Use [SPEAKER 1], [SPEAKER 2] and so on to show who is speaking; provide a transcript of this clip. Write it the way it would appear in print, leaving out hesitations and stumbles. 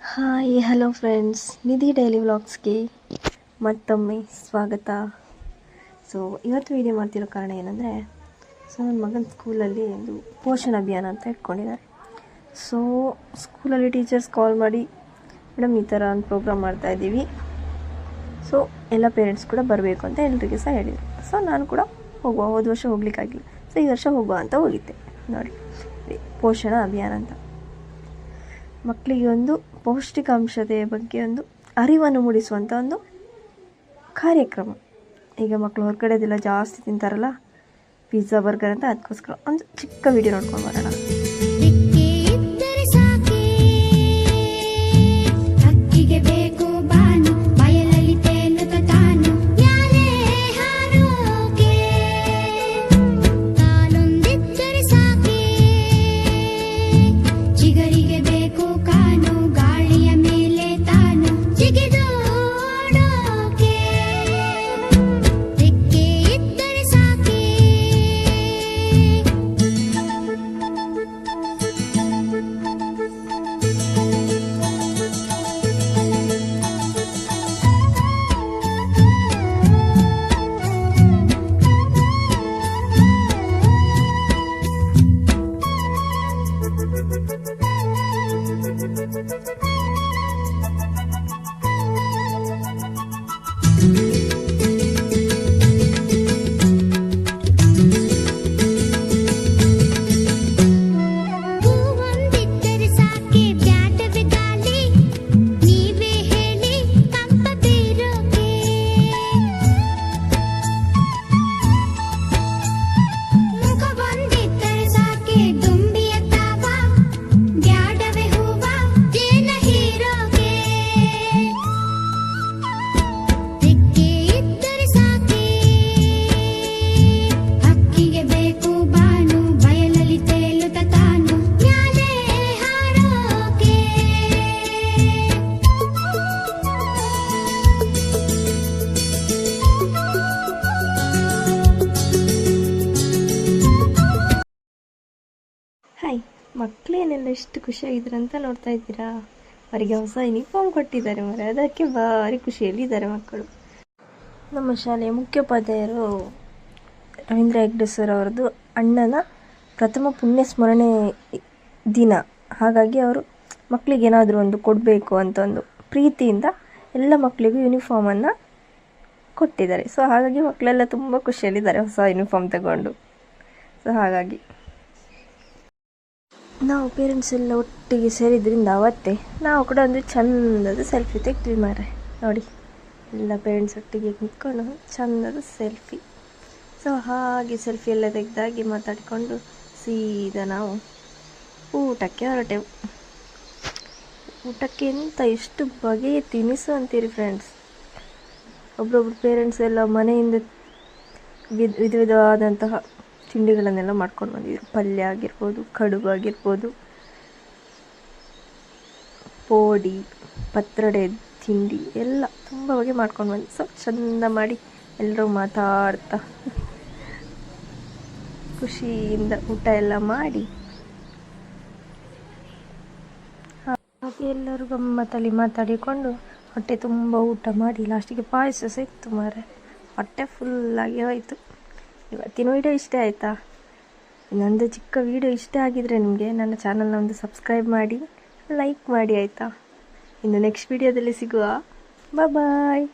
[SPEAKER 1] Hi hello friends, ನಿಧಿ daily ವ್ಲಾಗ್ಸ್ಗೆ ಮತ್ತೊಮ್ಮೆ ಸ್ವಾಗತ. So ಇವತ್ತು ವೀಡಿಯೋ ಮಾಡ್ತಿರೋ ಕಾರಣ ಏನಂದರೆ, ನನ್ನ ಮಗನ ಸ್ಕೂಲಲ್ಲಿ ಒಂದು ಪೋಷಣ ಅಭಿಯಾನ ಅಂತ ಇಟ್ಕೊಂಡಿದ್ದಾರೆ. ಸೊ ಸ್ಕೂಲಲ್ಲಿ ಟೀಚರ್ಸ್ ಕಾಲ್ ಮಾಡಿ, ಮೇಡಮ್ ಈ ಥರ ಒಂದು ಪ್ರೋಗ್ರಾಮ್ ಮಾಡ್ತಾಯಿದ್ದೀವಿ, ಸೊ ಎಲ್ಲ ಪೇರೆಂಟ್ಸ್ ಕೂಡ ಬರಬೇಕು ಅಂತ ಎಲ್ರಿಗೆ ಸಹ ಹೇಳಿದರು. ಸೊ ನಾನು ಕೂಡ ಹೋದ ವರ್ಷ ಹೋಗ್ಲಿಕ್ಕಾಗಿಲ್ಲ, ಸೊ ಈ ವರ್ಷ ಹೋಗುವ ಅಂತ ಹೋಗಿದ್ದೆ. ನೋಡಿ, ಪೋಷಣ ಅಭಿಯಾನ ಅಂತ ಮಕ್ಕಳಿಗೆ ಒಂದು ಪೌಷ್ಟಿಕಾಂಶತೆಯ ಬಗ್ಗೆ ಒಂದು ಅರಿವನ್ನು ಮೂಡಿಸುವಂಥ ಒಂದು ಕಾರ್ಯಕ್ರಮ. ಈಗ ಮಕ್ಕಳು ಹೊರಗಡೆದೆಲ್ಲ ಜಾಸ್ತಿ ತಿಂತಾರಲ್ಲ, ಪಿಜ್ಜಾ ಬರ್ಗರ್ ಅಂತ, ಅದಕ್ಕೋಸ್ಕರ ಒಂದು ಚಿಕ್ಕ ವಿಡಿಯೋ ನೋಡ್ಕೊಂಡು ಬರೋಣ. ಹಾಯ್, ಮಕ್ಕಳೇನೆಲ್ಲ ಎಷ್ಟು ಖುಷಿಯಾಗಿದ್ದಾರೆ ಅಂತ ನೋಡ್ತಾ ಇದ್ದೀರಾ. ಅವರಿಗೆ ಹೊಸ ಯೂನಿಫಾರ್ಮ್ ಕೊಟ್ಟಿದ್ದಾರೆ ಮರೆ, ಅದಕ್ಕೆ ಭಾರಿ ಖುಷಿಯಲ್ಲಿದ್ದಾರೆ ಮಕ್ಕಳು. ನಮ್ಮ ಶಾಲೆಯ ಮುಖ್ಯೋಪಾಧ್ಯಾಯರು ರವೀಂದ್ರ ಹೆಗ್ಡೆ ಸರ್ ಅವರದ್ದು ಅಣ್ಣನ ಪ್ರಥಮ ಪುಣ್ಯ ಸ್ಮರಣೆ ದಿನ, ಹಾಗಾಗಿ ಅವರು ಮಕ್ಕಳಿಗೆ ಏನಾದರೂ ಒಂದು ಕೊಡಬೇಕು ಅಂತ ಒಂದು ಪ್ರೀತಿಯಿಂದ ಎಲ್ಲ ಮಕ್ಕಳಿಗೂ ಯೂನಿಫಾರ್ಮನ್ನು ಕೊಟ್ಟಿದ್ದಾರೆ. ಸೊ ಹಾಗಾಗಿ ಮಕ್ಕಳೆಲ್ಲ ತುಂಬ ಖುಷಿಯಲ್ಲಿದ್ದಾರೆ ಹೊಸ ಯೂನಿಫಾರ್ಮ್ ತಗೊಂಡು. ಸೊ ಹಾಗಾಗಿ ನಾವು ಪೇರೆಂಟ್ಸ್ ಎಲ್ಲ ಒಟ್ಟಿಗೆ ಸೇರಿದ್ರಿಂದ ಅವತ್ತೇ ನಾವು ಕೂಡ ಒಂದು ಚಂದದ ಸೆಲ್ಫಿ ತೆಗ್ದ್ವಿ ಮಾರೆ. ನೋಡಿ, ಎಲ್ಲ ಪೇರೆಂಟ್ಸ್ ಒಟ್ಟಿಗೆ ನಿಂತ್ಕೊಂಡು ಚಂದದ ಸೆಲ್ಫಿ. ಸೊ ಹಾಗೆ ಸೆಲ್ಫಿ ಎಲ್ಲ ತೆಗೆದಾಗಿ ಮಾತಾಡಿಕೊಂಡು ಸೀದಾ ನಾವು ಊಟಕ್ಕೆ ಹೊರಟೆವು. ಊಟಕ್ಕೆ ಎಷ್ಟು ಬಗೆಯ ತಿನಿಸು ಅಂತೀರಿ ಫ್ರೆಂಡ್ಸ್. ಒಬ್ಬೊಬ್ರು ಪೇರೆಂಟ್ಸ್ ಎಲ್ಲ ಮನೆಯಿಂದ ವಿಧ ವಿಧವಾದಂತಹ ತಿಂಡಿಗಳನ್ನೆಲ್ಲ ಮಾಡ್ಕೊಂಡು ಬಂದಿದ್ರು. ಪಲ್ಯ ಆಗಿರ್ಬೋದು, ಕಡುಬು ಆಗಿರ್ಬೋದು, ಪೋಡಿ, ಪತ್ರೊಡೆ ತಿಂಡಿ ಎಲ್ಲ ತುಂಬ ಬಗೆ ಮಾಡ್ಕೊಂಡು ಬಂದು ಸೊ ಚಂದ ಮಾಡಿ ಎಲ್ಲರೂ ಮಾತಾಡ್ತಾ ಖುಷಿಯಿಂದ ಊಟ ಎಲ್ಲ ಮಾಡಿ ಹಾಗೆ ಎಲ್ಲರೂ ಗಮ್ಮತ್ತಲ್ಲಿ ಮಾತಾಡಿಕೊಂಡು ಹೊಟ್ಟೆ ತುಂಬ ಊಟ ಮಾಡಿ ಲಾಸ್ಟಿಗೆ ಪಾಯಸ ಸಹ ಇತ್ತು ಮಾರೆ. ಹೊಟ್ಟೆ ಫುಲ್ಲಾಗಿ ಹೋಯಿತು. ಇವತ್ತಿನ ವಿಡಿಯೋ ಇಷ್ಟ ಆಯಿತಾ? ಇನ್ನೊಂದು ಚಿಕ್ಕ ವಿಡಿಯೋ ಇಷ್ಟ ಆಗಿದರೆ ನಿಮಗೆ ನನ್ನ ಚಾನಲ್ನ ಒಂದು ಸಬ್ಸ್ಕ್ರೈಬ್ ಮಾಡಿ, ಲೈಕ್ ಮಾಡಿ ಆಯಿತಾ? ಇನ್ನು ನೆಕ್ಸ್ಟ್ ವಿಡಿಯೋದಲ್ಲಿ ಸಿಗುವ. ಬಾಯ್.